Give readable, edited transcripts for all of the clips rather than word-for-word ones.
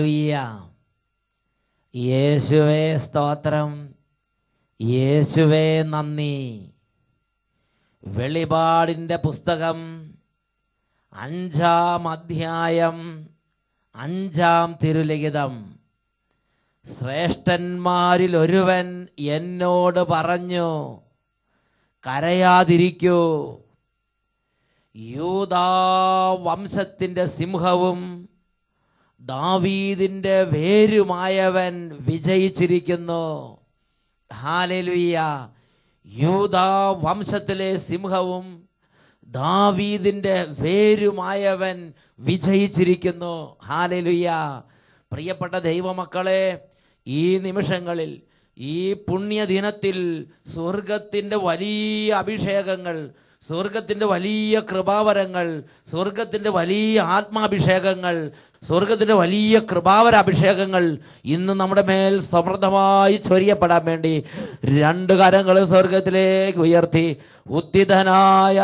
Hallelujah. യേശുവേ സ്തോത്രം, യേശുവേ നന്ദി. വെളിപാടിൻ്റെ പുസ്തകം 5-ാം അധ്യായം 5-ാം തിരുലിഖിതം. ശ്രേഷ്ഠന്മാരിൽ ഒരുവൻ എന്നോട് പറഞ്ഞു, കരയാതിരിക്കൂ, യൂദാ വംശത്തിൻ്റെ സിംഹവും ദാവീദിൻ്റെ വേരുമായവൻ വിജയിച്ചിരിക്കുന്നു. ഹല്ലേലൂയ. യൂദാ വംശത്തിലെ സിംഹവും ദാവീദിൻ്റെ വേരുമായവൻ വിജയിച്ചിരിക്കുന്നു. ഹല്ലേലൂയ. പ്രിയപ്പെട്ട ദൈവമക്കളെ, ഈ നിമിഷങ്ങളിൽ, ഈ പുണ്യദിനത്തിൽ സ്വർഗത്തിൻ്റെ വലിയ അഭിഷേകങ്ങൾ, സ്വർഗത്തിൻ്റെ വലിയ കൃപാവരങ്ങൾ, സ്വർഗത്തിൻ്റെ വലിയ ആത്മാഭിഷേകങ്ങൾ, സ്വർഗത്തിൻ്റെ വലിയ കൃപാവര അഭിഷേകങ്ങൾ ഇന്ന് നമ്മുടെ മേൽ സമൃദ്ധമായി ചൊരിയപ്പെടാൻ വേണ്ടി 2 കരങ്ങൾ സ്വർഗത്തിലേക്ക് ഉയർത്തി ഉത്തിതനായ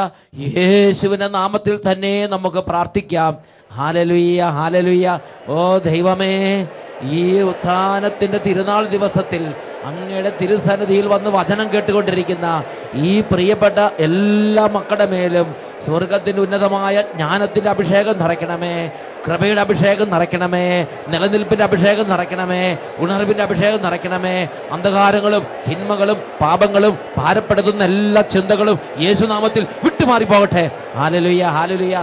യേശുവിൻ്റെ നാമത്തിൽ തന്നെ നമുക്ക് പ്രാർത്ഥിക്കാം. Hallelujah, hallelujah. ഓ ദൈവമേ, ഈ ഉത്ഥാനത്തിൻ്റെ തിരുനാൾ ദിവസത്തിൽ അങ്ങയുടെ തിരുസന്നിധിയിൽ വന്ന് വചനം കേട്ടുകൊണ്ടിരിക്കുന്ന ഈ പ്രിയപ്പെട്ട എല്ലാ മക്കളുടെ മേലും സ്വർഗത്തിൻ്റെ ഉന്നതമായ ജ്ഞാനത്തിൻ്റെ അഭിഷേകം നിറയ്ക്കണമേ, കൃപയുടെ അഭിഷേകം നിറയ്ക്കണമേ, നിലനിൽപ്പിൻ്റെ അഭിഷേകം നിറയ്ക്കണമേ, ഉണർവിൻ്റെ അഭിഷേകം നിറയ്ക്കണമേ. അന്ധകാരങ്ങളും തിന്മകളും പാപങ്ങളും ഭാരപ്പെടുത്തുന്ന എല്ലാ ചിന്തകളും യേശുനാമത്തിൽ വിട്ടുമാറിപ്പോകട്ടെ. Hallelujah, hallelujah.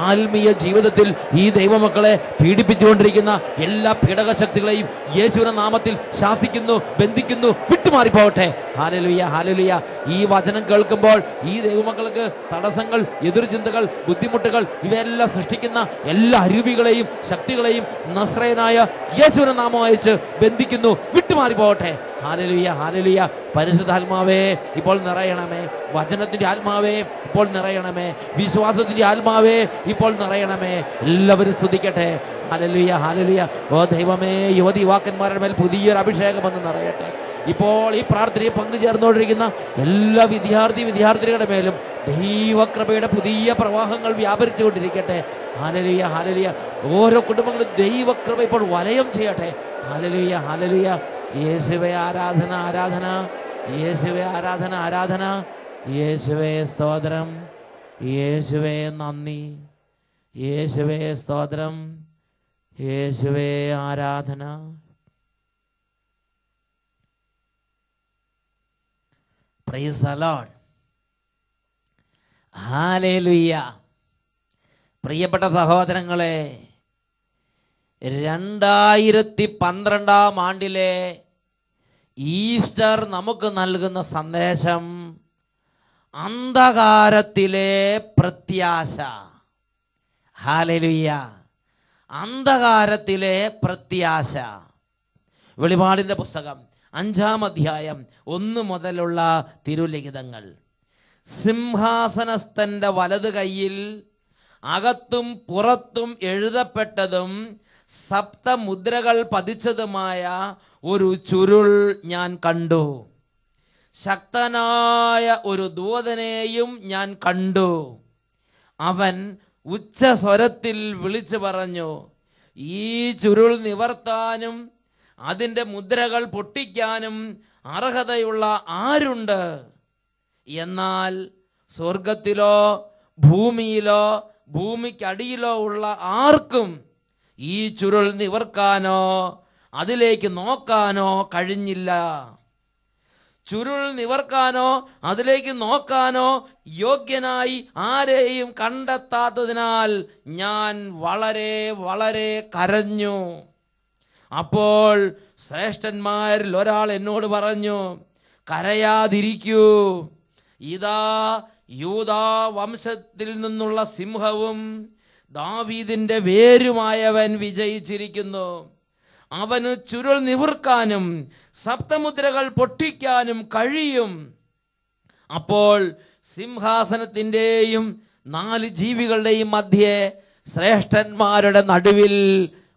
ആത്മീയ ജീവിതത്തിൽ ഈ ദൈവമക്കളെ പീഡിപ്പിച്ചുകൊണ്ടിരിക്കുന്ന എല്ലാ പീഡകശക്തികളെയും യേശുവിന്റെ നാമത്തിൽ ശാസിക്കുന്നു, ബന്ധിക്കുന്നു, വിട്ടുമാറിപ്പോകട്ടെ. Hallelujah, hallelujah. ഈ വചനം കേൾക്കുമ്പോൾ ഈ ദൈവമക്കൾക്ക് തടസ്സങ്ങൾ, എതിർചിന്തകൾ, ബുദ്ധിമുട്ടുകൾ ഇവയെല്ലാം സൃഷ്ടിക്കുന്ന എല്ലാ അരൂപികളെയും ശക്തികളെയും നസ്രയനായ യേശുവിന്റെ നാമം അയച്ച് ബന്ധിക്കുന്നു, വിട്ടുമാറിപ്പോകട്ടെ. Hallelujah, hallelujah. പരിശുദ്ധാത്മാവേ ഇപ്പോൾ നിറയണമേ, വചനത്തിന്റെ ആത്മാവേ ഇപ്പോൾ നിറയണമേ, വിശ്വാസത്തിന്റെ ആത്മാവേ ഇപ്പോൾ നിറയണമേ. എല്ലാവരും സ്തുതിക്കട്ടെ. Hallelujah, hallelujah. ഓ ദൈവമേ, യുവതി യുവാക്കന്മാരുടെ മേൽ പുതിയൊരു അഭിഷേകം വന്ന് നിറയട്ടെ. ഇപ്പോൾ ഈ പ്രാർത്ഥനയിൽ പങ്കുചേർന്നുകൊണ്ടിരിക്കുന്ന എല്ലാ വിദ്യാർത്ഥിനികളുടെ മേലും ദൈവകൃപയുടെ പുതിയ പ്രവാഹങ്ങൾ വ്യാപരിച്ചു കൊണ്ടിരിക്കട്ടെ. Hallelujah, hallelujah. ഓരോ കുടുംബങ്ങളും ദൈവകൃപ ഇപ്പോൾ വലയം ചെയ്യട്ടെ. Hallelujah, hallelujah. യേശുവേ ആരാധന, ആരാധന. യേശുവേ ആരാധന, ആരാധന. യേശുവേ സ്തോത്രം, യേശുവേ നന്ദി. യേശുവേ സ്തോത്രം, യേശുവേ ആരാധന. Price the lord. ഹല്ലേലൂയ. പ്രിയപ്പെട്ട സഹോദരങ്ങളെ, 2012 ആണ്ടിലെ ഈസ്റ്റർ നമുക്ക് നൽകുന്ന സന്ദേശം അന്ധകാരത്തിലെ പ്രത്യാശ. ഹല്ലേലൂയ. അന്ധകാരത്തിലെ പ്രത്യാശ. വെളിപാടിൻ്റെ പുസ്തകം 5-ാം അധ്യായം 1 മുതലുള്ള തിരുലിഖിതങ്ങൾ. സിംഹാസനസ്ഥന്റെ വലത് കൈയിൽ അകത്തും പുറത്തും എഴുതപ്പെട്ടതും 7 മുദ്രകൾ പതിച്ചതുമായ ഒരു ചുരുൾ ഞാൻ കണ്ടു. ശക്തനായ ഒരു ദൂതനെയും ഞാൻ കണ്ടു. അവൻ ഉച്ചസ്വരത്തിൽ വിളിച്ചു പറഞ്ഞു, ഈ ചുരുൾ നിവർത്താനും അതിൻ്റെ മുദ്രകൾ പൊട്ടിക്കാനും അർഹതയുള്ള ആരുണ്ട്? എന്നാൽ സ്വർഗത്തിലോ ഭൂമിയിലോ ഭൂമിക്കടിയിലോ ഉള്ള ആർക്കും ഈ ചുരുൾ നിവർക്കാനോ അതിലേക്ക് നോക്കാനോ കഴിഞ്ഞില്ല. ചുരുൾ നിവർക്കാനോ അതിലേക്ക് നോക്കാനോ യോഗ്യനായി ആരെയും കണ്ടെത്താത്തതിനാൽ ഞാൻ വളരെ വളരെ കരഞ്ഞു. അപ്പോൾ ശ്രേഷ്ഠന്മാരിൽ ഒരാൾ എന്നോട് പറഞ്ഞു, കരയാതിരിക്കൂ, ഇതാ യൂദാ വംശത്തിൽ നിന്നുള്ള സിംഹവും ദാവീദിന്റെ വേരുമായവൻ വിജയിച്ചിരിക്കുന്നു. അവന് ചുരുൾ നിവർക്കാനും 7 മുദ്രകൾ പൊട്ടിക്കാനും കഴിയും. അപ്പോൾ സിംഹാസനത്തിൻ്റെയും 4 ജീവികളുടെയും മധ്യേ ശ്രേഷ്ഠന്മാരുടെ നടുവിൽ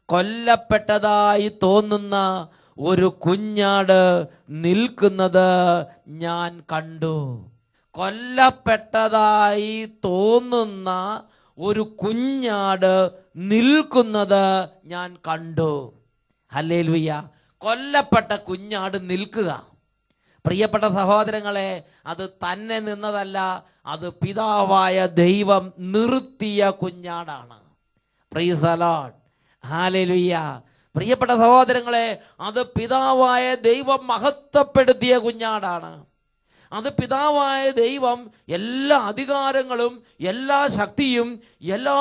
കൊല്ലപ്പെട്ടതായി തോന്നുന്ന ഒരു കുഞ്ഞാട് നിൽക്കുന്നത് ഞാൻ കണ്ടു. കൊല്ലപ്പെട്ടതായി തോന്നുന്ന ഒരു കുഞ്ഞാട് നിൽക്കുന്നത് ഞാൻ കണ്ടു. ഹല്ലേലൂയ. കൊല്ലപ്പെട്ട കുഞ്ഞാട് നിൽക്കുക. പ്രിയപ്പെട്ട സഹോദരങ്ങളെ, അത് തന്നെ നിന്നതല്ല, അത് പിതാവായ ദൈവം നിർത്തിയ കുഞ്ഞാടാണ്. Praise the lord. ഹല്ലേലൂയ. പ്രിയപ്പെട്ട സഹോദരങ്ങളെ, അത് പിതാവായ ദൈവം മഹത്വപ്പെടുത്തിയ കുഞ്ഞാടാണ്. അത് പിതാവായ ദൈവം എല്ലാ അധികാരങ്ങളും എല്ലാ ശക്തിയും എല്ലാ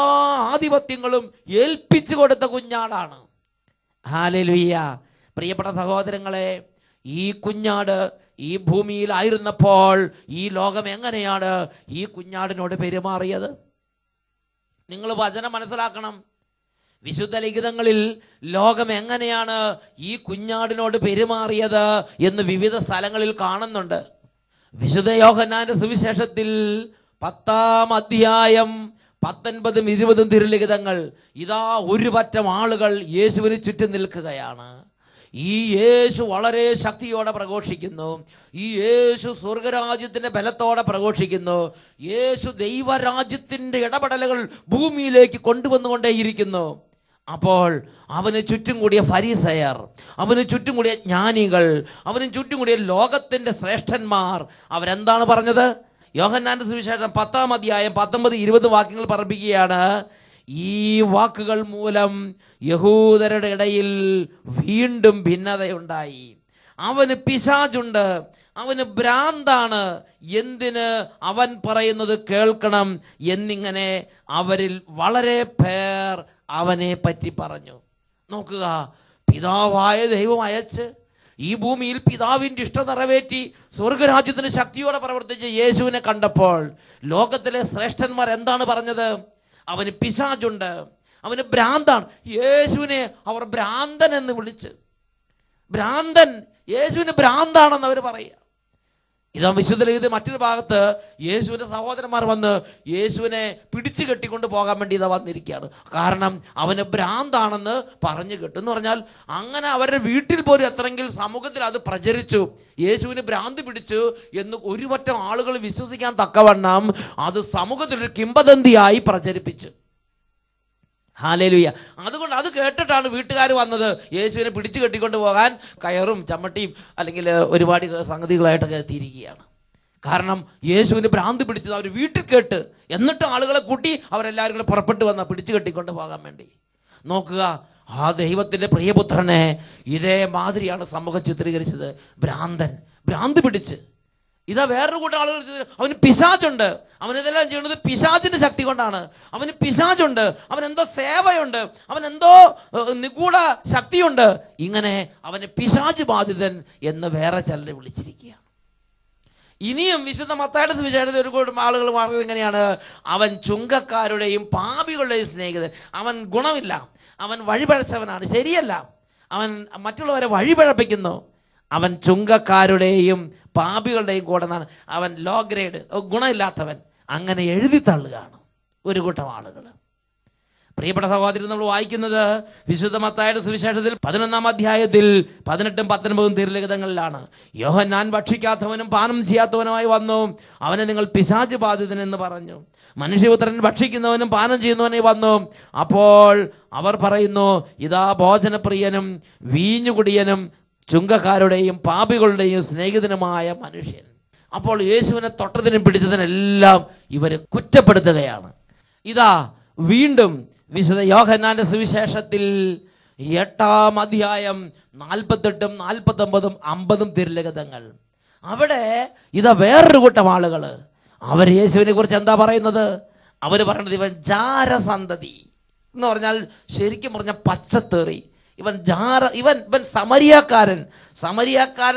ആധിപത്യങ്ങളും ഏൽപ്പിച്ചു കൊടുത്ത കുഞ്ഞാടാണ്. ഹല്ലേലൂയ. പ്രിയപ്പെട്ട സഹോദരങ്ങളെ, ഈ കുഞ്ഞാട് ഈ ഭൂമിയിലായിരുന്നപ്പോൾ ഈ ലോകം എങ്ങനെയാണ് ഈ കുഞ്ഞാടിനോട് പെരുമാറിയത്? നിങ്ങൾ വചനം മനസ്സിലാക്കണം. വിശുദ്ധ ലിഖിതങ്ങളിൽ ലോകം എങ്ങനെയാണ് ഈ കുഞ്ഞാടിനോട് പെരുമാറിയത് എന്ന് വിവിധ സ്ഥലങ്ങളിൽ കാണുന്നുണ്ട്. വിശുദ്ധ യോഹന്നാന്റെ സുവിശേഷത്തിൽ 10-ാം അധ്യായം 19-ഉം 20-ഉം തിരുലിഖിതങ്ങൾ, ഇതാ ഒരു പറ്റം ആളുകൾ യേശുവിന് ചുറ്റും നിൽക്കുകയാണ്. ഈ യേശു വളരെ ശക്തിയോടെ പ്രഘോഷിക്കുന്നു. ഈ യേശു സ്വർഗരാജ്യത്തിന്റെ ബലത്തോടെ പ്രഘോഷിക്കുന്നു. യേശു ദൈവരാജ്യത്തിന്റെ ഇടപെടലുകൾ ഭൂമിയിലേക്ക് കൊണ്ടുവന്നുകൊണ്ടേയിരിക്കുന്നു. അപ്പോൾ അവന് ചുറ്റും കൂടിയ ഫരീസയർ, അവന് ചുറ്റും കൂടിയ ജ്ഞാനികൾ, അവന് ചുറ്റും കൂടിയ ലോകത്തിന്റെ ശ്രേഷ്ഠന്മാർ അവരെന്താണ് പറഞ്ഞത്? യോഹന്നാന്റെ സുവിശേഷം 10-ാം അധ്യായം 19-20 വാക്യങ്ങൾ പറപ്പിക്കുകയാണ്. ഈ വാക്കുകൾ മൂലം യഹൂദരുടെ ഇടയിൽ വീണ്ടും ഭിന്നതയുണ്ടായി. അവന് പിശാചുണ്ട്, അവന് ഭ്രാന്താണ്, എന്തിന് അവൻ പറയുന്നത് കേൾക്കണം എന്നിങ്ങനെ അവരിൽ വളരെ പേർ അവനെ പറ്റി പറഞ്ഞു. നോക്കുക, പിതാവായ ദൈവം അയച്ച് ഈ ഭൂമിയിൽ പിതാവിൻ്റെ ഇഷ്ടം നിറവേറ്റി സ്വർഗരാജ്യത്തിന് ശക്തിയോടെ പ്രവർത്തിച്ച യേശുവിനെ കണ്ടപ്പോൾ ലോകത്തിലെ ശ്രേഷ്ഠന്മാർ എന്താണ് പറഞ്ഞത്? അവന് പിശാചുണ്ട്, അവന് ഭ്രാന്താണ്. യേശുവിനെ അവർ ഭ്രാന്തൻ എന്ന് വിളിച്ച്, ഭ്രാന്തൻ, യേശുവിന് ഭ്രാന്താണെന്ന് അവർ പറയുക. ഇതാ വിശുദ്ധ ലിഖിതത്തിൽ മറ്റൊരു ഭാഗത്ത് യേശുവിൻ്റെ സഹോദരന്മാർ വന്ന് യേശുവിനെ പിടിച്ചു കെട്ടിക്കൊണ്ട് പോകാൻ വേണ്ടി ഇതാ വന്നിരിക്കുകയാണ്. കാരണം അവന് ഭ്രാന്താണെന്ന് പറഞ്ഞു കിട്ടും. എന്ന് പറഞ്ഞാൽ അങ്ങനെ അവരുടെ വീട്ടിൽ പോലും എത്രയെങ്കിൽ സമൂഹത്തിൽ അത് പ്രചരിച്ചു. യേശുവിന് ഭ്രാന്തി പിടിച്ചു എന്ന് ഒരു പറ്റം ആളുകൾ വിശ്വസിക്കാൻ തക്കവണ്ണം അത് സമൂഹത്തിൽ ഒരു കിംവദന്തിയായി പ്രചരിപ്പിച്ചു. ഹല്ലേലൂയ. അതുകൊണ്ട് അത് കേട്ടിട്ടാണ് വീട്ടുകാർ വന്നത് യേശുവിനെ പിടിച്ചു കെട്ടിക്കൊണ്ട് പോകാൻ കയറും ചമ്മട്ടിയും അല്ലെങ്കിൽ ഒരുപാട് സംഗതികളായിട്ടൊക്കെ എത്തിയിരിക്കുകയാണ്. കാരണം യേശുവിന് ഭ്രാന്തി പിടിച്ചത് അവർ വീട്ടിൽ കേട്ട്, എന്നിട്ട് ആളുകളെ കൂട്ടി അവരെല്ലാവരും കൂടെ പുറപ്പെട്ടു വന്ന പിടിച്ചു കെട്ടിക്കൊണ്ട് പോകാൻ വേണ്ടി. നോക്കുക, ആ ദൈവത്തിൻ്റെ പ്രിയപുത്രനെ ഇതേ മാതിരിയാണ് സമൂഹം ചിത്രീകരിച്ചത്. ഭ്രാന്തൻ, ഭ്രാന്തി പിടിച്ച്. ഇതാ വേറൊരു കൂട്ടം ആളുകൾ, അവന് പിശാചുണ്ട്, അവനിതെല്ലാം ചെയ്യുന്നത് പിശാചിന്റെ ശക്തി കൊണ്ടാണ്, അവന് പിശാചുണ്ട്, അവനെന്തോ സേവയുണ്ട്, അവനെന്തോ നിഗൂഢ ശക്തിയുണ്ട്, ഇങ്ങനെ അവന് പിശാച് ബാധിതൻ എന്ന് വേറെ ചിലരെ വിളിച്ചിരിക്കുകയാണ്. ഇനിയും വിശുദ്ധ മത്തായിയുടെ സുവിശേഷത്തിൽ ഒരു കൂട്ടം ആളുകൾ പറഞ്ഞത് എങ്ങനെയാണ്? അവൻ ചുങ്കക്കാരുടെയും പാപികളുടെയും സ്നേഹിതൻ, അവൻ ഗുണമില്ല, അവൻ വഴിപഴച്ചവനാണ്, ശരിയല്ല, അവൻ മറ്റുള്ളവരെ വഴിപഴപ്പിക്കുന്നു, അവൻ ചുങ്കക്കാരുടെയും പാപികളുടെയും കൂടെ നിന്നാണ്, അവൻ ലോ ഗ്രേഡ്, ഗുണമില്ലാത്തവൻ, അങ്ങനെ എഴുതി തള്ളുകയാണ് ഒരു കൂട്ടം ആളുകൾ. പ്രിയപ്പെട്ട സഹോദരൻ, നമ്മൾ വായിക്കുന്നത് വിശുദ്ധ മത്തായിയുടെ സുവിശേഷത്തിൽ 11-ാം അധ്യായത്തിൽ 18-ഉം 19-ഉം തിരുലിഖിതങ്ങളിലാണ്. യോഹന്നാൻ ഭക്ഷിക്കാത്തവനും പാനം ചെയ്യാത്തവനുമായി വന്നു, അവനെ നിങ്ങൾ പിശാച് ബാധിതനെന്ന് പറഞ്ഞു. മനുഷ്യപുത്രൻ ഭക്ഷിക്കുന്നവനും പാനം ചെയ്യുന്നവനായി വന്നു. അപ്പോൾ അവർ പറയുന്നു, ഇതാ ഭോജനപ്രിയനും വീഞ്ഞുകുടിയനും ചുങ്കക്കാരുടെയും പാപികളുടെയും സ്നേഹിതനുമായ മനുഷ്യൻ. അപ്പോൾ യേശുവിനെ തൊട്ടതിനും പിടിച്ചതിനെല്ലാം ഇവർ കുറ്റപ്പെടുത്തുകയാണ്. ഇതാ വീണ്ടും വിശുദ്ധ യോഹന്നാന്റെ സുവിശേഷത്തിൽ 8-ാം അധ്യായം 48-ഉം 49-ഉം 50-ഉം തിരുലിഖിതങ്ങൾ, അവിടെ ഇതാ വേറൊരു കൂട്ടം ആളുകൾ അവർ യേശുവിനെ കുറിച്ച് എന്താ പറയുന്നത്? അവർ പറയുന്നത് ഇവൻ ജാരസന്തതി എന്ന് പറഞ്ഞാൽ ശരിക്കും പറഞ്ഞ പച്ചത്തേറി, ഇവൻ സമരിയാക്കാരൻ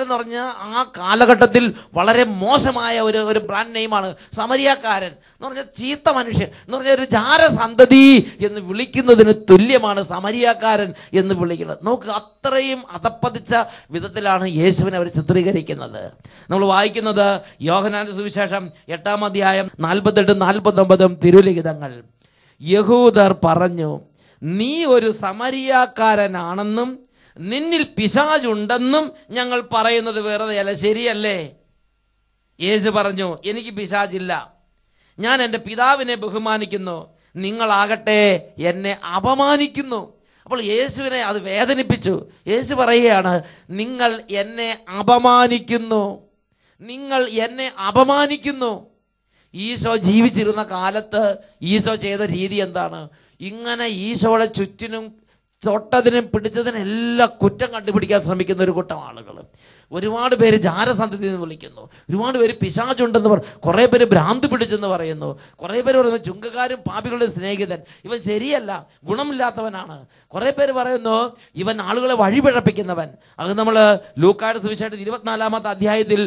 എന്ന് പറഞ്ഞാൽ ആ കാലഘട്ടത്തിൽ വളരെ മോശമായ ഒരു ബ്രാൻഡ് നെയിമാണ് സമരിയാക്കാരൻ എന്ന് പറഞ്ഞാൽ ചീത്ത മനുഷ്യൻ എന്ന് പറഞ്ഞാൽ ഒരു ജാരസന്തതി എന്ന് വിളിക്കുന്നതിന് തുല്യമാണ് സമരിയാക്കാരൻ എന്ന് വിളിക്കുന്നത്. നമുക്ക് അത്രയും അധപ്പതിച്ച വിധത്തിലാണ് യേശുവിനെ അവർ ചിത്രീകരിക്കുന്നത്. നമ്മൾ വായിക്കുന്നത് യോഹന്നാന്റെ സുവിശേഷം 8-ാം അധ്യായം 48-ഉം 49-ഉം തിരുലിഖിതങ്ങൾ. യഹൂദർ പറഞ്ഞു, നീ ഒരു സമരിയാക്കാരനാണെന്നും നിന്നിൽ പിശാചുണ്ടെന്നും ഞങ്ങൾ പറയുന്നത് വെറുതെയല്ല, ശരിയല്ലേ? യേശു പറഞ്ഞു, എനിക്ക് പിശാചില്ല, ഞാൻ എൻ്റെ പിതാവിനെ ബഹുമാനിക്കുന്നു, നിങ്ങളാകട്ടെ എന്നെ അപമാനിക്കുന്നു. അപ്പോൾ യേശുവിനെ അത് വേദനിപ്പിച്ചു. യേശു പറയുകയാണ്, നിങ്ങൾ എന്നെ അപമാനിക്കുന്നു, നിങ്ങൾ എന്നെ അപമാനിക്കുന്നു. ഈശോ ജീവിച്ചിരുന്ന കാലത്ത് ഈശോ ചെയ്ത രീതി എന്താണ്? ഇങ്ങനെ ഈശോയുടെ ചുറ്റിനും തൊട്ടതിനും പിടിച്ചതിനും എല്ലാം കുറ്റം കണ്ടുപിടിക്കാൻ ശ്രമിക്കുന്ന ഒരു കൂട്ടം ആളുകൾ. ഒരുപാട് പേര് ജാരസന്ധതി എന്ന് വിളിക്കുന്നു, ഒരുപാട് പേര് പിശാചുണ്ടെന്ന് കുറേ പേര് ഭ്രാന്ത് പിടിച്ചെന്ന് പറയുന്നു, കുറേ പേര് പറയുന്നു ചുങ്കക്കാരും പാപികളുടെ സ്നേഹിതൻ, ഇവൻ ശരിയല്ല, ഗുണമില്ലാത്തവനാണ്. കുറേ പേര് പറയുന്നു ഇവൻ ആളുകളെ വഴിപിഴപ്പിക്കുന്നവൻ. അത് നമ്മൾ ലൂക്കായുടെ സുവിശേഷം 24-ാമത്തെ അധ്യായത്തിൽ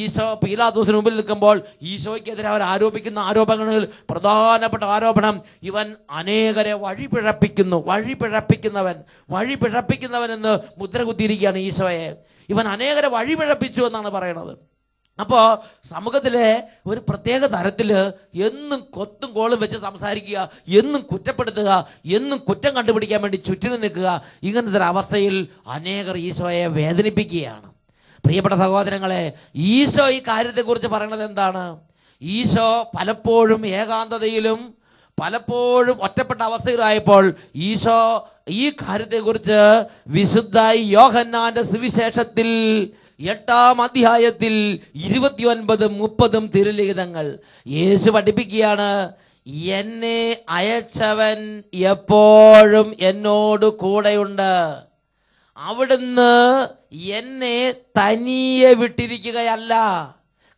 ഈശോ പീലാത്തോസിന് മുമ്പിൽ നിൽക്കുമ്പോൾ ഈശോയ്ക്കെതിരെ അവർ ആരോപിക്കുന്ന ആരോപണങ്ങളിൽ പ്രധാനപ്പെട്ട ആരോപണം, ഇവൻ അനേകരെ വഴിപിഴപ്പിക്കുന്നവൻ എന്ന് മുദ്ര കുത്തിയിരിക്കുകയാണ് ഈശോയെ. ഇവൻ അനേകരെ വഴിപിഴപ്പിച്ചു എന്നാണ് പറയണത്. അപ്പോൾ സമൂഹത്തിലെ ഒരു പ്രത്യേക തരത്തിൽ എന്നും കൊത്തും കോളും വെച്ച് സംസാരിക്കുക, എന്നും കുറ്റപ്പെടുത്തുക, എന്നും കുറ്റം കണ്ടുപിടിക്കാൻ വേണ്ടി ചുറ്റിനും നിൽക്കുക, ഇങ്ങനത്തെ ഒരു അവസ്ഥയിൽ അനേകർ ഈശോയെ വേദനിപ്പിക്കുകയാണ്. പ്രിയപ്പെട്ട സഹോദരങ്ങളെ, ഈശോ ഈ കാര്യത്തെക്കുറിച്ച് പറയണത് എന്താണ്? ഈശോ പലപ്പോഴും ഏകാന്തതയിലും പലപ്പോഴും ഒറ്റപ്പെട്ട അവസ്ഥയിലായപ്പോൾ ഈശോ ഈ കാര്യത്തെക്കുറിച്ച് വിശുദ്ധ യോഹന്നാന്റെ സുവിശേഷത്തിൽ 8-ാം അധ്യായത്തിൽ 29-30 തിരുലിഖിതങ്ങൾ യേശു പഠിപ്പിക്കുകയാണ്, എന്നെ അയച്ചവൻ എപ്പോഴും എന്നോട് കൂടെയുണ്ട്, അവിടുന്ന് എന്നെ തനിയെ വിട്ടിരിക്കുകയല്ല,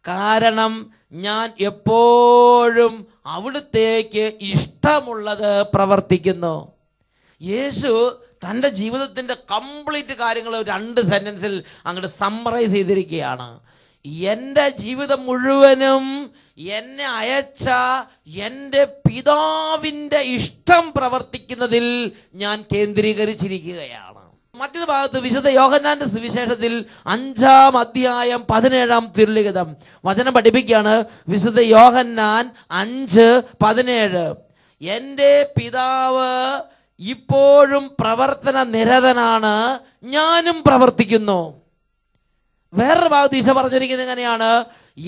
കാരണം ഞാൻ എപ്പോഴും അവിടുത്തേക്ക് ഇഷ്ടമുള്ളത് പ്രവർത്തിക്കുന്നു. യേശു തൻ്റെ ജീവിതത്തിൻ്റെ കംപ്ലീറ്റ് കാര്യങ്ങൾ 2 സെൻറ്റൻസിൽ അങ്ങോട്ട് സമ്മറൈസ് ചെയ്തിരിക്കുകയാണ്. എൻ്റെ ജീവിതം മുഴുവനും എന്നെ അയച്ച എൻ്റെ പിതാവിൻ്റെ ഇഷ്ടം പ്രവർത്തിക്കുന്നതിൽ ഞാൻ കേന്ദ്രീകരിച്ചിരിക്കുകയാണ്. മറ്റൊരു ഭാഗത്ത് വിശുദ്ധ യോഹന്നാന്റെ സുവിശേഷത്തിൽ 5-ാം അധ്യായം 17-ാം തിരുലിഖിതം വചനം പഠിപ്പിക്കുകയാണ്. വിശുദ്ധ യോഹന്നാൻ 5:17, എൻ്റെ പിതാവ് ഇപ്പോഴും പ്രവർത്തന നിരതനാണ്, ഞാനും പ്രവർത്തിക്കുന്നു. വേറൊരു ഭാഗത്ത് ഈശോ പറഞ്ഞിരിക്കുന്നത് എങ്ങനെയാണ്?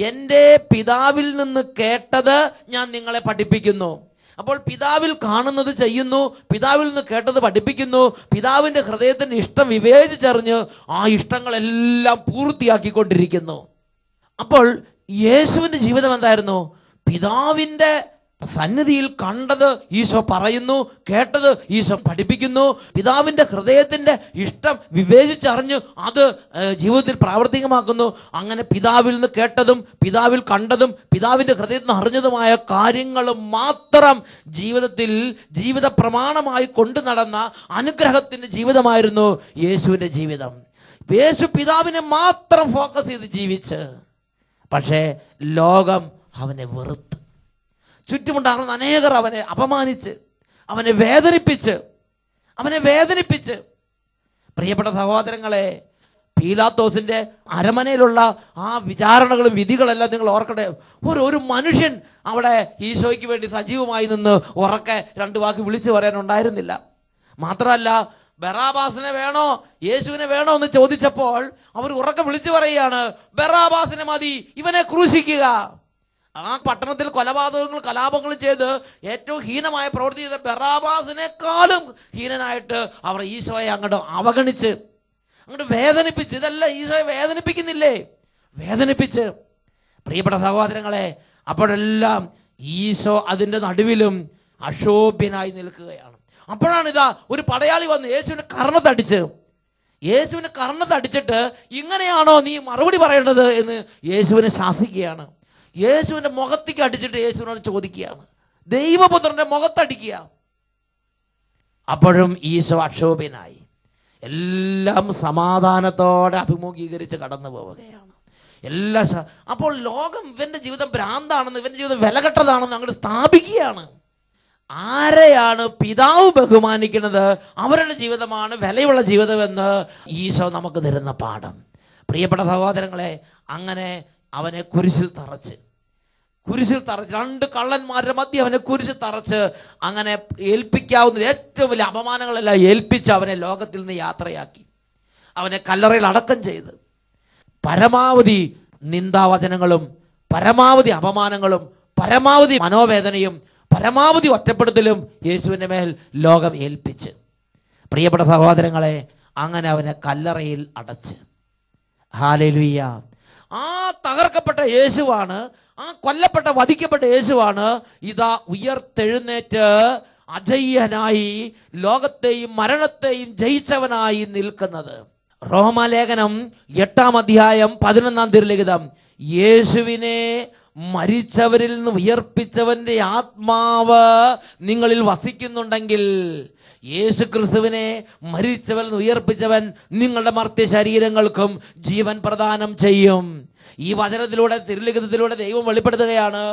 എൻ്റെ പിതാവിൽ നിന്ന് കേട്ടത് ഞാൻ നിങ്ങളെ പഠിപ്പിക്കുന്നു. അപ്പോൾ പിതാവിൽ കാണുന്നത് ചെയ്യുന്നു, പിതാവിൽ നിന്ന് കേട്ടത് പഠിപ്പിക്കുന്നു, പിതാവിൻ്റെ ഹൃദയത്തിൻ്റെ ഇഷ്ടം വിവേചിച്ചറിഞ്ഞ് ആ ഇഷ്ടങ്ങളെല്ലാം പൂർത്തിയാക്കിക്കൊണ്ടിരിക്കുന്നു. അപ്പോൾ യേശുവിൻ്റെ ജീവിതം എന്തായിരുന്നു? പിതാവിൻ്റെ സന്നിധിയിൽ കണ്ടത് ഈശോ പറയുന്നു, കേട്ടത് ഈശോ പഠിപ്പിക്കുന്നു, പിതാവിൻ്റെ ഹൃദയത്തിൻ്റെ ഇഷ്ടം വിവേചിച്ചറിഞ്ഞ് അത് ജീവിതത്തിൽ പ്രാവർത്തികമാക്കുന്നു. അങ്ങനെ പിതാവിൽ നിന്ന് കേട്ടതും പിതാവിൽ കണ്ടതും പിതാവിൻ്റെ ഹൃദയത്തിൽ നിന്ന് അറിഞ്ഞതുമായ കാര്യങ്ങൾ മാത്രം ജീവിതത്തിൽ ജീവിത പ്രമാണമായി കൊണ്ടു നടന്ന അനുഗ്രഹത്തിൻ്റെ ജീവിതമായിരുന്നു യേശുവിൻ്റെ ജീവിതം. യേശു പിതാവിനെ മാത്രം ഫോക്കസ് ചെയ്ത് ജീവിച്ച്, പക്ഷേ ലോകം അവനെ വെറുത്ത്, ചുറ്റുമുണ്ടാകുന്ന അനേകർ അവനെ അപമാനിച്ച്, അവനെ വേദനിപ്പിച്ച്. പ്രിയപ്പെട്ട സഹോദരങ്ങളെ, പീലാത്തോസിൻ്റെ അരമനയിലുള്ള ആ വിചാരണകളും വിധികളെല്ലാം നിങ്ങൾ ഓർക്കട്ടെ. ഒരു മനുഷ്യൻ അവിടെ ഈശോയ്ക്ക് വേണ്ടി സജീവമായി നിന്ന് ഉറക്കെ 2 വാക്ക് വിളിച്ചു പറയാനുണ്ടായിരുന്നില്ല. മാത്രമല്ല, ബറാബാസിനെ വേണോ യേശുവിനെ വേണോ എന്ന് ചോദിച്ചപ്പോൾ അവർ ഉറക്കെ വിളിച്ചു പറയുകയാണ്, ബറാബാസിനെ മതി, ഇവനെ ക്രൂശിക്കുക. ആ പട്ടണത്തിൽ കൊലപാതകങ്ങൾ കലാപങ്ങൾ ചെയ്ത് ഏറ്റവും ഹീനമായ പ്രവൃത്തി ചെയ്ത ബറാബാസിനേക്കാളും ഹീനനായിട്ട് അവർ ഈശോയെ അങ്ങോട്ട് അവഗണിച്ച്, അങ്ങോട്ട് വേദനിപ്പിച്ച്. ഇതെല്ലാം ഈശോയെ വേദനിപ്പിക്കുന്നില്ലേ? വേദനിപ്പിച്ച്. പ്രിയപ്പെട്ട സഹോദരങ്ങളെ, അപ്പോഴെല്ലാം ഈശോ അതിൻ്റെ നടുവിലും അക്ഷോഭ്യനായി നിൽക്കുകയാണ്. അപ്പോഴാണ് ഇതാ ഒരു പടയാളി വന്ന് യേശുവിൻ്റെ കർണത്തടിച്ചിട്ട് ഇങ്ങനെയാണോ നീ മറുപടി പറയേണ്ടത് എന്ന് യേശുവിനെ ശാസിക്കുകയാണ്. യേശുവിൻ്റെ മുഖത്തേക്ക് അടിച്ചിട്ട് യേശുവിനോട് ചോദിക്കുകയാണ്, ദൈവപുത്രന്റെ മുഖത്തടിക്കുക. അപ്പോഴും ഈശോ അക്ഷോഭ്യനായി. എല്ലാം സമാധാനത്തോടെ അഭിമുഖീകരിച്ച് കടന്നു പോവുകയാണ്. അപ്പോൾ ലോകം ഇവന്റെ ജീവിതം ഭ്രാന്താണെന്ന്, ഇവന്റെ ജീവിതം വിലകെട്ടതാണെന്ന് അങ്ങോട്ട് സ്ഥാപിക്കുകയാണ്. ആരെയാണ് പിതാവ് ബഹുമാനിക്കുന്നത്, അവരുടെ ജീവിതമാണ് വിലയുള്ള ജീവിതമെന്ന് ഈശോ നമുക്ക് തരുന്ന പാഠം. പ്രിയപ്പെട്ട സഹോദരങ്ങളെ, അങ്ങനെ അവനെ കുരിശിൽ തറച്ച് 2 കള്ളന്മാരുടെ മധ്യ അവനെ കുരിശിൽ തറച്ച് അങ്ങനെ ഏൽപ്പിക്കാവുന്ന ഏറ്റവും വലിയ അപമാനങ്ങളെല്ലാം ഏൽപ്പിച്ച് അവനെ ലോകത്തിൽ നിന്ന് യാത്രയാക്കി. അവനെ കല്ലറയിൽ അടക്കം ചെയ്ത് പരമാവധി നിന്ദാവചനങ്ങളും പരമാവധി അപമാനങ്ങളും പരമാവധി മനോവേദനയും പരമാവധി ഒറ്റപ്പെടുത്തലും യേശുവിൻ്റെ മേൽ ലോകം ഏൽപ്പിച്ച്. പ്രിയപ്പെട്ട സഹോദരങ്ങളെ, അങ്ങനെ അവനെ കല്ലറയിൽ അടച്ച്. ഹല്ലേലൂയ. ആ തകർക്കപ്പെട്ട യേശുവാണ്, ആ കൊല്ലപ്പെട്ട വധിക്കപ്പെട്ട യേശുവാണ് ഇതാ ഉയർത്തെഴുന്നേറ്റ് അജയ്യനായി ലോകത്തെയും മരണത്തെയും ജയിച്ചവനായി നിൽക്കുന്നത്. റോമാലേഖനം 8-ാം അധ്യായം 11-ാം തിരുലിഖിതം, യേശുവിനെ മരിച്ചവരിൽ നിന്ന് ഉയർപ്പിച്ചവന്റെ ആത്മാവ് നിങ്ങളിൽ വസിക്കുന്നുണ്ടെങ്കിൽ, യേശു ക്രിസ്തുവിനെ മരിച്ചവരിൽ നിന്ന് ഉയർപ്പിച്ചവൻ നിങ്ങളുടെ മർത്യ ശരീരങ്ങൾക്കും ജീവൻ പ്രദാനം ചെയ്യും. ഈ വചനത്തിലൂടെ, തിരുലിഖിതത്തിലൂടെ ദൈവം വെളിപ്പെടുത്തുകയാണ്,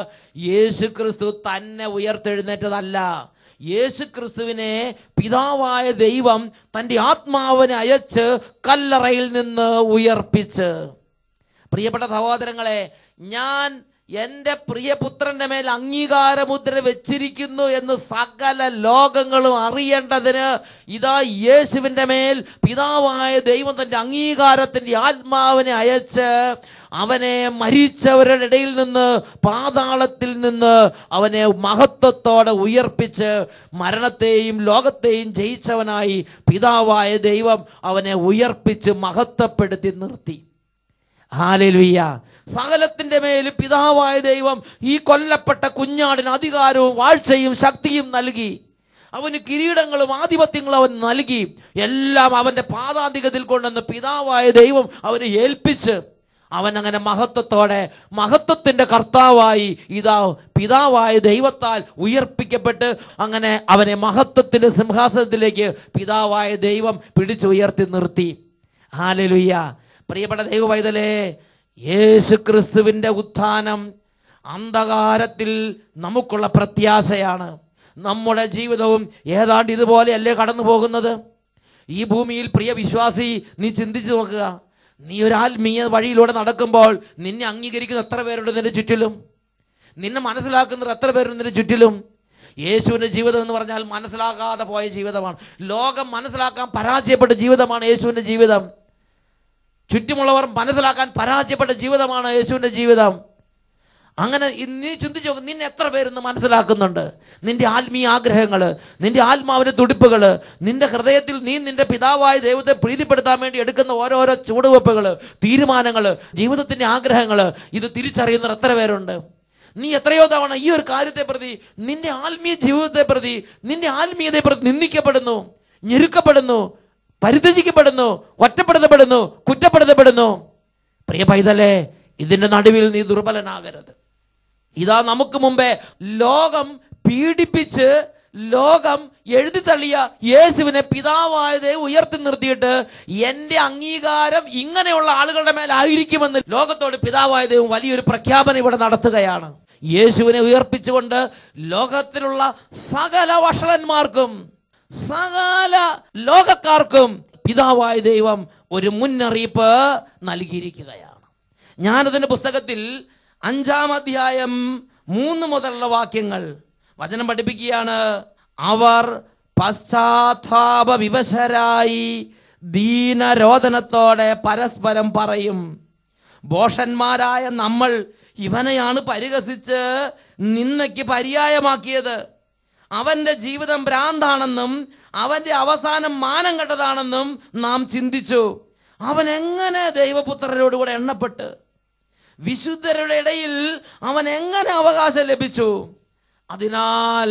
യേശു ക്രിസ്തു തന്നെ ഉയർത്തെഴുന്നേറ്റതല്ല, യേശു ക്രിസ്തുവിനെ പിതാവായ ദൈവം തൻ്റെ ആത്മാവിനെ അയച്ച് കല്ലറയിൽ നിന്ന് ഉയർപ്പിച്ച്. പ്രിയപ്പെട്ട സഹോദരങ്ങളെ, ഞാൻ എൻ്റെ പ്രിയപുത്രന്റെ മേൽ അംഗീകാരമുദ്ര വെച്ചിരിക്കുന്നു എന്ന് സകല ലോകങ്ങളും അറിയേണ്ടതിന് ഇതാ യേശുവിൻ്റെ മേൽ പിതാവായ ദൈവം തൻ്റെ അംഗീകാരത്തിൻ്റെ ആത്മാവിനെ അയച്ച് അവനെ മരിച്ചവരുടെ ഇടയിൽ നിന്ന്, പാതാളത്തിൽ നിന്ന് അവനെ മഹത്വത്തോടെ ഉയർപ്പിച്ച് മരണത്തെയും ലോകത്തെയും ജയിച്ചവനായി പിതാവായ ദൈവം അവനെ ഉയർപ്പിച്ച് മഹത്വപ്പെടുത്തി നിർത്തി. ഹല്ലേലൂയ. സകലത്തിന്റെ മേൽ പിതാവായ ദൈവം ഈ കൊല്ലപ്പെട്ട കുഞ്ഞാടിന് അധികാരവും വാഴ്ചയും ശക്തിയും നൽകി. അവന് കിരീടങ്ങളും ആധിപത്യങ്ങളും അവൻ നൽകി. എല്ലാം അവന്റെ പാദാന്തികത്തിൽ കൊണ്ടുവന്ന് പിതാവായ ദൈവം അവനെ ഏൽപ്പിച്ച് അവൻ അങ്ങനെ മഹത്വത്തോടെ, മഹത്വത്തിന്റെ കർത്താവായി ഇതാ പിതാവായ ദൈവത്താൽ ഉയർപ്പിക്കപ്പെട്ട് അങ്ങനെ അവനെ മഹത്വത്തിന്റെ സിംഹാസനത്തിലേക്ക് പിതാവായ ദൈവം പിടിച്ചുയർത്തി നിർത്തി. ഹല്ലേലൂയ. പ്രിയപ്പെട്ട ദൈവപൈതലേ, യേശു ക്രിസ്തുവിൻ്റെ ഉത്ഥാനം അന്ധകാരത്തിൽ നമുക്കുള്ള പ്രത്യാശയാണ്. നമ്മുടെ ജീവിതവും ഏതാണ്ട് ഇതുപോലെയല്ലേ കടന്നു പോകുന്നത്? ഈ ഭൂമിയിൽ പ്രിയ വിശ്വാസി, നീ ചിന്തിച്ചു നോക്കുക. നീ ഒരു ആത്മീയ വഴിയിലൂടെ നടക്കുമ്പോൾ നിന്നെ അംഗീകരിക്കുന്ന എത്ര പേരുണ്ട് നിന്റെ ചുറ്റിലും? നിന്നെ മനസ്സിലാക്കുന്നവർ എത്ര പേരുണ്ട് നിന്റെ ചുറ്റിലും? യേശുവിൻ്റെ ജീവിതം എന്ന് പറഞ്ഞാൽ മനസ്സിലാക്കാതെ പോയ ജീവിതമാണ്. ലോകം മനസ്സിലാക്കാൻ പരാജയപ്പെട്ട ജീവിതമാണ് യേശുവിൻ്റെ ജീവിതം. ചുറ്റുമുള്ളവർ മനസ്സിലാക്കാൻ പരാജയപ്പെട്ട ജീവിതമാണ് യേശുവിൻ്റെ ജീവിതം. അങ്ങനെ നീ ചിന്തിച്ചു നോക്കും, നിന്നെ എത്ര പേരെന്ന് മനസ്സിലാക്കുന്നുണ്ട്? നിന്റെ ആത്മീയ ആഗ്രഹങ്ങൾ, നിന്റെ ആത്മാവിൻ്റെ തുടിപ്പുകൾ, നിന്റെ ഹൃദയത്തിൽ നീ നിന്റെ പിതാവായ ദൈവത്തെ പ്രീതിപ്പെടുത്താൻ വേണ്ടി എടുക്കുന്ന ഓരോരോ ചുവടുവെപ്പുകൾ, തീരുമാനങ്ങൾ, ജീവിതത്തിൻ്റെ ആഗ്രഹങ്ങൾ, ഇത് തിരിച്ചറിയുന്നവർ എത്ര പേരുണ്ട്? നീ എത്രയോ തവണ ഈ ഒരു കാര്യത്തെ പ്രതി, നിന്റെ ആത്മീയ ജീവിതത്തെ പ്രതി, നിന്റെ ആത്മീയതയെ പ്രതി നിന്ദിക്കപ്പെടുന്നു, ഞെരുക്കപ്പെടുന്നു, പരിത്യജിക്കപ്പെടുന്നു, ഒറ്റപ്പെടുത്തപ്പെടുന്നു, കുറ്റപ്പെടുത്തപ്പെടുന്നു. പ്രിയ പൈതലേ, ഇതിന്റെ നടുവിൽ നീ ദുർബലനാകരുത്. ഇതാ നമുക്ക് മുമ്പേ ലോകം പീഡിപ്പിച്ച്, ലോകം എഴുതി തള്ളിയ യേശുവിനെ പിതാവായ ദൈവം ഉയർത്തി നിർത്തിയിട്ട് എൻ്റെ അംഗീകാരം ഇങ്ങനെയുള്ള ആളുകളുടെ മേലായിരിക്കുമെന്ന് ലോകത്തോട് പിതാവായ ദൈവം വലിയൊരു പ്രഖ്യാപനം ഇവിടെ നടത്തുകയാണ്. യേശുവിനെ ഉയർപ്പിച്ചുകൊണ്ട് ലോകത്തിലുള്ള സകല വഷളന്മാർക്കും, സകല ലോകക്കാർക്കും പിതാവായ ദൈവം ഒരു മുന്നറിയിപ്പ് നൽകിയിരിക്കുകയാണ്. ഞാനതിൻ്റെ പുസ്തകത്തിൽ 5-ാം അധ്യായം 3 മുതലുള്ള വാക്യങ്ങൾ വചനം പഠിപ്പിക്കുകയാണ്. അവർ പശ്ചാത്താപ വിവശരായി ദീനരോധനത്തോടെ പരസ്പരം പറയും, ഭോഷന്മാരായ നമ്മൾ ഇവനെയാണ് പരിഹസിച്ച് നിന്നയ്ക്ക് പര്യായമാക്കിയത്. അവന്റെ ജീവിതം ഭ്രാന്താണെന്നും അവന്റെ അവസാനം മാനം കെട്ടതാണെന്നും നാം ചിന്തിച്ചു. അവൻ എങ്ങനെ ദൈവപുത്രരോടുകൂടെ എണ്ണപ്പെട്ട് വിശുദ്ധരുടെ ഇടയിൽ അവൻ എങ്ങനെ അവകാശം ലഭിച്ചു? അതിനാൽ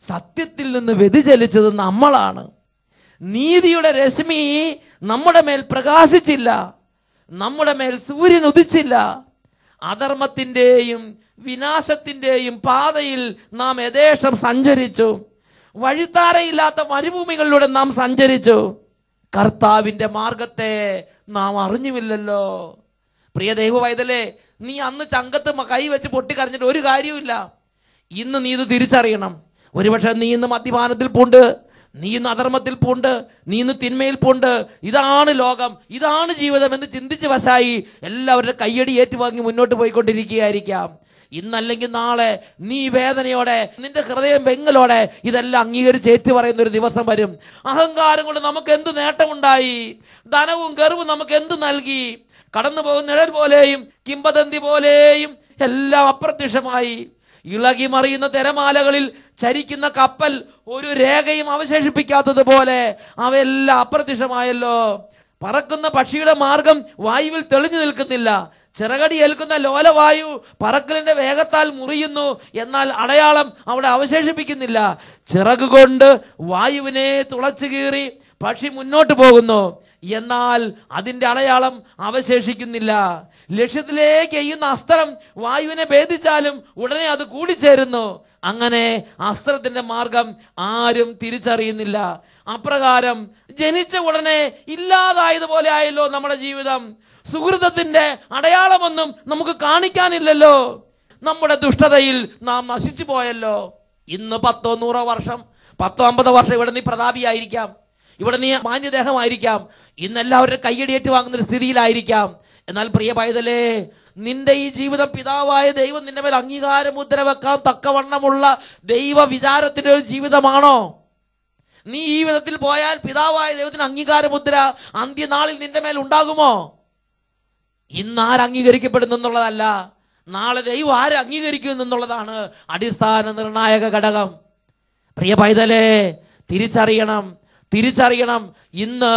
സത്യത്തിൽ നിന്ന് വ്യതിചലിച്ചത് നമ്മളാണ്. നീതിയുടെ രശ്മി നമ്മുടെ മേൽ പ്രകാശിച്ചില്ല, നമ്മുടെ മേൽ സൂര്യൻ ഉദിച്ചില്ല. അധർമ്മത്തിൻ്റെയും വിനാശത്തിൻ്റെയും പാതയിൽ നാം യഥേഷ്ടം സഞ്ചരിച്ചു. വഴിത്താരയില്ലാത്ത മരുഭൂമികളിലൂടെ നാം സഞ്ചരിച്ചു. കർത്താവിൻ്റെ മാർഗത്തെ നാം അറിഞ്ഞുമില്ലല്ലോ. പ്രിയ ദൈവവൈതലേ, നീ അന്ന് ചങ്കത്ത് കൈവച്ച് പൊട്ടിക്കരഞ്ഞിട്ട് ഒരു കാര്യവുമില്ല. ഇന്ന് നീ ഇത് തിരിച്ചറിയണം. ഒരുപക്ഷെ നീ ഇന്ന് മദ്യപാനത്തിൽ പൂണ്ട്, നീ ഇന്ന് അധർമ്മത്തിൽ പൂണ്ട്, നീ ഇന്ന് തിന്മയിൽ പൂണ്ട്. ഇതാണ് ലോകം, ഇതാണ് ജീവിതം എന്ന് ചിന്തിച്ച് വശായി എല്ലാവരുടെ കയ്യടി ഏറ്റുവാങ്ങി മുന്നോട്ട് പോയിക്കൊണ്ടിരിക്കുകയായിരിക്കാം. ഇന്നല്ലെങ്കിൽ നാളെ നീ വേദനയോടെ, നിന്റെ ഹൃദയം വെങ്ങലോടെ ഇതെല്ലാം അംഗീകരിച്ച് ഏറ്റുപറയുന്ന ഒരു ദിവസം വരും. അഹങ്കാരം കൊണ്ട് നമുക്ക് എന്ത് നേട്ടമുണ്ടായി? ധനവും ഗർവും നമുക്ക് എന്ത് നൽകി? കടന്നു പോകുന്ന നിഴൽ പോലെയും കിംവദന്തി പോലെയും എല്ലാം അപ്രത്യക്ഷമായി. ഇളകി മറിയുന്ന തിരമാലകളിൽ ചരിക്കുന്ന കപ്പൽ ഒരു രേഖയും അവശേഷിപ്പിക്കാത്തതുപോലെ അവയെല്ലാം അപ്രത്യക്ഷമായല്ലോ. പറക്കുന്ന പക്ഷിയുടെ മാർഗം വായുവിൽ തെളിഞ്ഞു നിൽക്കുന്നില്ല. ചിറകടി ഏൽക്കുന്ന ലോലവായു പറക്കലിന്റെ വേഗത്താൽ മുറിയുന്നു, എന്നാൽ അടയാളം അവിടെ അവശേഷിപ്പിക്കുന്നില്ല. ചിറക് കൊണ്ട് വായുവിനെ തുളച്ചു കീറി പക്ഷി മുന്നോട്ട് പോകുന്നു, എന്നാൽ അതിന്റെ അടയാളം അവശേഷിക്കുന്നില്ല. ലക്ഷ്യത്തിലേക്ക് എയ്യുന്ന അസ്ത്രം വായുവിനെ ഭേദിച്ചാലും ഉടനെ അത് കൂടിച്ചേരുന്നു. അങ്ങനെ അസ്ത്രത്തിന്റെ മാർഗം ആരും തിരിച്ചറിയുന്നില്ല. അപ്രകാരം ജനിച്ച ഉടനെ ഇല്ലാതായതുപോലെ ആയല്ലോ നമ്മുടെ ജീവിതം. സുഹൃതത്തിന്റെ അടയാളമൊന്നും നമുക്ക് കാണിക്കാനില്ലല്ലോ. നമ്മുടെ ദുഷ്ടതയിൽ നാം നശിച്ചു പോയല്ലോ. ഇന്ന് 10-100 വർഷം, 10-50 വർഷം ഇവിടെ നീ പ്രതാപിയായിരിക്കാം, ഇവിടെ നീ മാന്യദേഹമായിരിക്കാം, ഇന്ന് എല്ലാവരും കയ്യടിയേറ്റ് വാങ്ങുന്നൊരു സ്ഥിതിയിലായിരിക്കാം. എന്നാൽ പ്രിയ പൈതലേ, നിന്റെ ഈ ജീവിതം പിതാവായ ദൈവം നിന്റെ മേൽ അംഗീകാര മുദ്ര വെക്കാൻ തക്കവണ്ണമുള്ള ദൈവ വിചാരത്തിന്റെ ഒരു ജീവിതമാണോ? നീ ഈ വിധത്തിൽ പോയാൽ പിതാവായ ദൈവത്തിന് അംഗീകാര മുദ്ര അന്ത്യനാളിൽ നിന്റെ മേൽ ഉണ്ടാകുമോ? ഇന്ന് ആര് അംഗീകരിക്കപ്പെടുന്നു എന്നുള്ളതല്ല, നാളെ ദൈവം ആര് അംഗീകരിക്കുന്നു എന്നുള്ളതാണ് അടിസ്ഥാന നിർണായക ഘടകം. പ്രിയ പൈതലേ, തിരിച്ചറിയണം. ഇന്ന്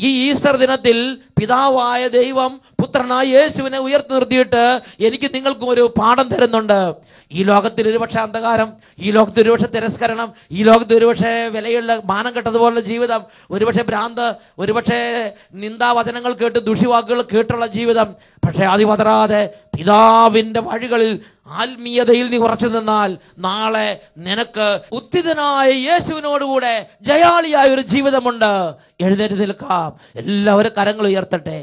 ഈ ഈസ്റ്റർ ദിനത്തിൽ പിതാവായ ദൈവം പുത്രനായ യേശുവിനെ ഉയർത്തി നിർത്തിയിട്ട് എനിക്ക് നിങ്ങൾക്കും ഒരു പാഠം തരുന്നുണ്ട്. ഈ ലോകത്തിൽ ഒരുപക്ഷെ അന്ധകാരം, ഈ ലോകത്ത് ഒരുപക്ഷെ തിരസ്കരണം, ഈ ലോകത്ത് ഒരുപക്ഷെ വിലയുള്ള മാനം കെട്ടതുപോലുള്ള ജീവിതം, ഒരുപക്ഷെ ഭ്രാന്ത്, ഒരുപക്ഷെ നിന്ദാവചനങ്ങൾ കേട്ട് ദുഷിവാക്കുകൾ കേട്ടുള്ള ജീവിതം. പക്ഷെ അതിപതറാതെ പിതാവിന്റെ വഴികളിൽ ആത്മീയതയിൽ നീ ഉറച്ചു നിന്നാൽ നാളെ നിനക്ക് ഉത്തിതനായ യേശുവിനോടുകൂടെ ജയാളിയായ ഒരു ജീവിതമുണ്ട്. എഴുന്നേറ്റ് നിൽക്കാം. എല്ലാവരും കരങ്ങൾ ഉയർത്തട്ടെ.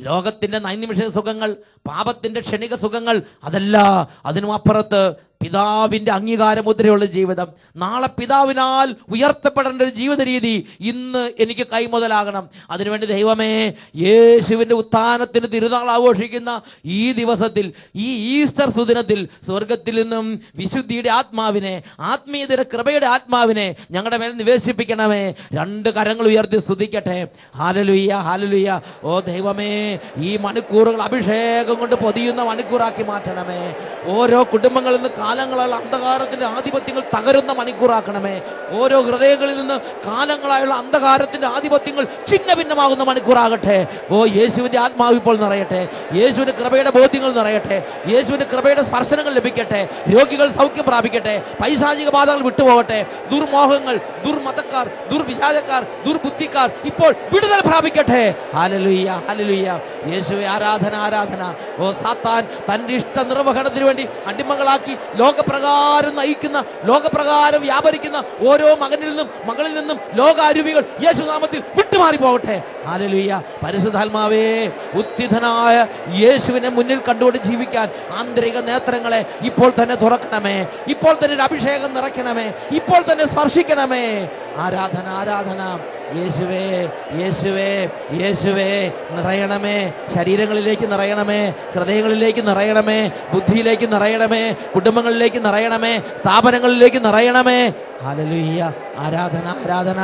ലോകത്തിന്റെ നൈനിമിഷ സുഖങ്ങൾ, പാപത്തിന്റെ ക്ഷണിക സുഖങ്ങൾ, അതല്ല, അതിനും അപ്പുറത്ത് പിതാവിന്റെ അംഗീകാര മുദ്രയുള്ള ജീവിതം. നാളെ പിതാവിനാൽ ഉയർത്തപ്പെടേണ്ട ഒരു ജീവിത രീതി ഇന്ന് എനിക്ക് കൈമുതലാകണം. അതിനുവേണ്ടി ദൈവമേ, യേശുവിന്റെ ഉത്ഥാനത്തിന് തിരുനാൾ ആഘോഷിക്കുന്ന ഈ ദിവസത്തിൽ, ഈ ഈസ്റ്റർ സുദിനത്തിൽ സ്വർഗത്തിൽ നിന്നും വിശുദ്ധിയുടെ ആത്മാവിനെ, ആത്മീയതയുടെ കൃപയുടെ ആത്മാവിനെ ഞങ്ങളുടെ മേൽ നിവേശിപ്പിക്കണമേ. 2 കരങ്ങൾ ഉയർത്തി സ്തുതിക്കട്ടെ. Hallelujah, hallelujah. ഓ ദൈവമേ, ഈ മണിക്കൂറുകൾ അഭിഷേകം കൊണ്ട് പൊതിയുന്ന മണിക്കൂറാക്കി മാറ്റണമേ. ഓരോ കുടുംബങ്ങളിൽ നിന്ന് കാലങ്ങളായുള്ള അന്ധകാരത്തിന്റെ ആധിപത്യങ്ങൾ തകരുന്ന മണിക്കൂറാക്കണമേ. ഓരോ ഹൃദയങ്ങളിൽ നിന്ന് കാലങ്ങളായുള്ള അന്ധകാരത്തിന്റെ ആധിപത്യങ്ങൾ ഛിന്ന ഭിന്നമാകുന്ന മണിക്കൂറാകട്ടെ. ഓ യേശുവിന്റെ ആത്മാവ് ഇപ്പോൾ നിറയട്ടെ. യേശുവിന്റെ കൃപയുടെ ബോധ്യങ്ങൾ നിറയട്ടെ. യേശുവിന്റെ കൃപയുടെ സ്പർശനങ്ങൾ ലഭിക്കട്ടെ. രോഗികൾ സൗഖ്യം പ്രാപിക്കട്ടെ. പൈശാചിക ബാധകൾ വിട്ടുപോകട്ടെ. ദുർമോഹങ്ങൾ, ദുർമതക്കാർ, ദുർവിചാരക്കാർ, ദുർബുദ്ധിക്കാർ ഇപ്പോൾ വിടുതൽ പ്രാപിക്കട്ടെ. Hallelujah, hallelujah. യേശുവേ, ആരാധന, ആരാധന. ഓ സാത്താൻ തന്റെ ഇഷ്ട നിർവഹണത്തിന് വേണ്ടി അടിമകളാക്കി ലോകപ്രകാരം നയിക്കുന്ന, ലോകപ്രകാരം വ്യാപരിക്കുന്ന ഓരോ മകനിൽ നിന്നും മകളിൽ നിന്നും ലോക അരുവികൾ യേശുനാമത്തിൽ വിട്ടുമാറി പോകട്ടെ. ഹല്ലേലൂയ. പരിശുദ്ധാത്മാവേ, ഉത്തിതനായ യേശുവിനെ മുന്നിൽ കണ്ടുകൊണ്ട് ജീവിക്കാൻ ആന്തരിക നേത്രങ്ങളെ ഇപ്പോൾ തന്നെ തുറക്കണമേ. ഇപ്പോൾ തന്നെ ഒരു അഭിഷേകം നിറയ്ക്കണമേ. ഇപ്പോൾ തന്നെ സ്പർശിക്കണമേ. ആരാധന, ആരാധന. യേശുവേ, യേശുവേ, യേശുവേ, നിറയണമേ. ശരീരങ്ങളിലേക്ക് നിറയണമേ, ഹൃദയങ്ങളിലേക്ക് നിറയണമേ, ബുദ്ധിയിലേക്ക് നിറയണമേ, കുടുംബങ്ങളിലേക്ക് നിറയണമേ, സ്ഥാപനങ്ങളിലേക്ക് നിറയണമേ. ഹല്ലേലൂയ. ആരാധന, ആരാധന.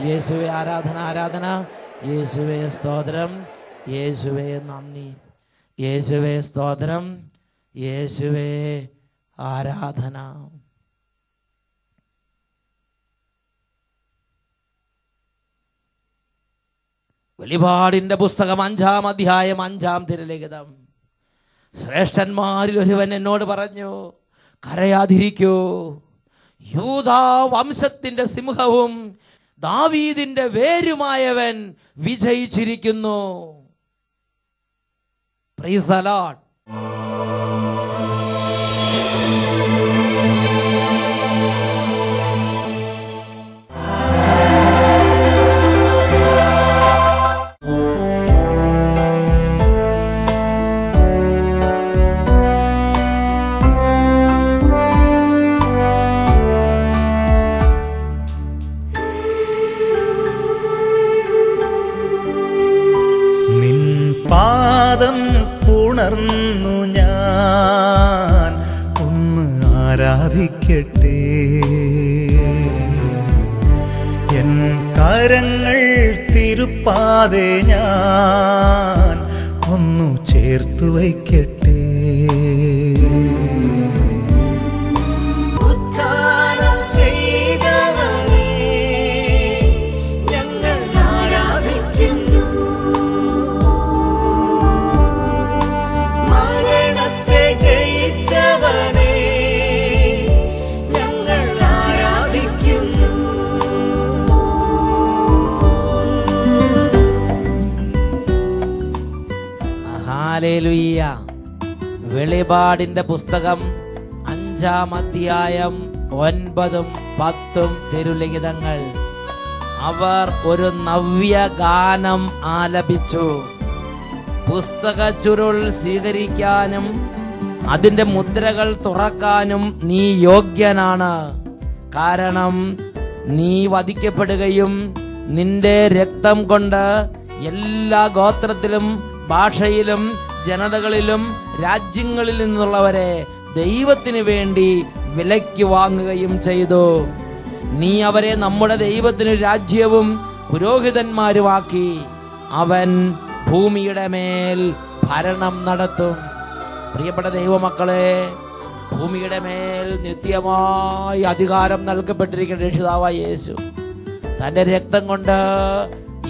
യേശുവേ, ആരാധന, ആരാധന. യേശുവേ സ്തോത്രം, യേശുവേ നന്ദി, യേശുവേ സ്തോത്രം, യേശുവേ ആരാധന. വെളിപാടിന്റെ പുസ്തകം 5-ാം അധ്യായം 5-ാം തിരുലിഖിതം. ശ്രേഷ്ഠന്മാരിൽ ഒരുവൻ എന്നോട് പറഞ്ഞു, കരയാതിരിക്കൂ, യൂദാ വംശത്തിന്റെ സിംഹവും ദാവീദിന്റെ വേരുമായവൻ വിജയിച്ചിരിക്കുന്നു. Praise the lord. ഉണർന്നു ഞാൻ ഒന്ന് ആരാധിക്കട്ടെ. എൻ കരങ്ങൾ തിരുപ്പാതെ ഞാൻ ഒന്നു ചേർത്തു വയ്ക്കട്ടെ. ഉദ്ധാനം ഹല്ലേലൂയ. വെളിപാടിന്റെ പുസ്തകം 5-ാം അധ്യായം 9-ഉം 10-ഉം തിരുലിഖിതങ്ങൾ. അവർ ഒരു നവ്യഗാനം ആലപിച്ചു. പുസ്തക ചുരുൾ സ്വീകരിക്കാനും അതിന്റെ മുദ്രകൾ തുറക്കാനും നീ യോഗ്യനാണ്. കാരണം നീ വധിക്കപ്പെടുകയും നിന്റെ രക്തം കൊണ്ട് എല്ലാ ഗോത്രത്തിലും ഭാഷയിലും ജനതകളിലും രാജ്യങ്ങളിൽ നിന്നുള്ളവരെ ദൈവത്തിന് വേണ്ടി വിലയ്ക്ക് വാങ്ങുകയും ചെയ്തു. നീ അവരെ നമ്മുടെ ദൈവത്തിന് രാജ്യവും പുരോഹിതന്മാരുമാക്കി. അവൻ ഭൂമിയുടെ മേൽ ഭരണം നടത്തും. പ്രിയപ്പെട്ട ദൈവമക്കളെ, ഭൂമിയുടെ മേൽ നിത്യമായി അധികാരം നൽകപ്പെട്ടിരിക്കുന്ന രക്ഷിതാവായ യേശു തന്റെ രക്തം കൊണ്ട്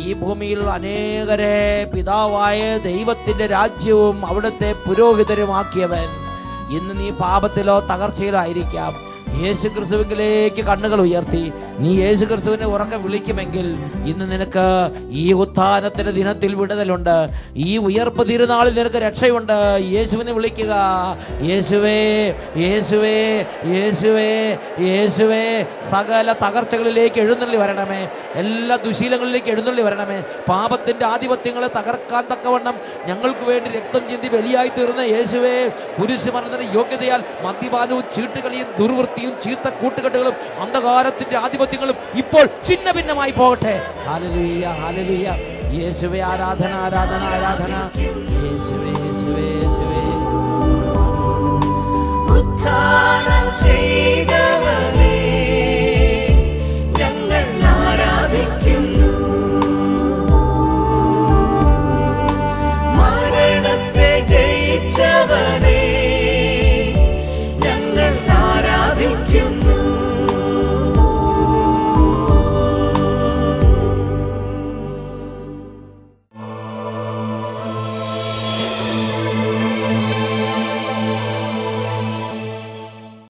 ഈ ഭൂമിയിൽ അനേകരെ പിതാവായ ദൈവത്തിന്റെ രാജ്യവും അവിടുത്തെ പുരോഹിതരുമാക്കിയവൻ. ഇന്ന് നീ പാപത്തിലോ തകർച്ചയിലോ ആയിരിക്കാം. യേശു ക്രിസ്തുവിലേക്ക് കണ്ണുകൾ ഉയർത്തി നീ യേശു ക്രിസ്തുവിനെ ഉറക്കെ വിളിക്കുമെങ്കിൽ ഇന്ന് നിനക്ക് ഈ ഉത്ഥാനത്തിന്റെ ദിനത്തിൽ വിടുതലുണ്ട്. ഈ ഉയർപ്പ് തിരുനാളിൽ നിനക്ക് രക്ഷയുണ്ട്. യേശുവിനെ വിളിക്കുക. യേശുവേ, യേശുവേ, യേശുവേ, യേശുവേ. സകല തകർച്ചകളിലേക്ക് എഴുന്നള്ളി വരണമേ. എല്ലാ ദുശീലങ്ങളിലേക്ക് എഴുന്നള്ളി വരണമേ. പാപത്തിന്റെ ആധിപത്യങ്ങളെ തകർക്കാൻ തക്കവണ്ണം ഞങ്ങൾക്ക് വേണ്ടി രക്തം ചിന്തി ബലിയായി തീർന്ന യേശുവേ, കുരിശുമരണത്തിന് യോഗ്യതയാൽ മദ്യപാനവും ചീട്ടുകളിയും ദുർവൃത്തിയും ചീത്ത കൂട്ടുകെട്ടുകളും അന്ധകാരത്തിന്റെ ആധിപത്യങ്ങളും ഇപ്പോൾ ഛിന്ന ഭിന്നമായി പോകട്ടെ. Hallelujah, hallelujah. യേശുവേ, ആരാധന, ആരാധന, ആരാധന. യേശുവേ, യേശുവേ, യേശുവേ. ഉത്ഥാനം ചെയ്തവനേ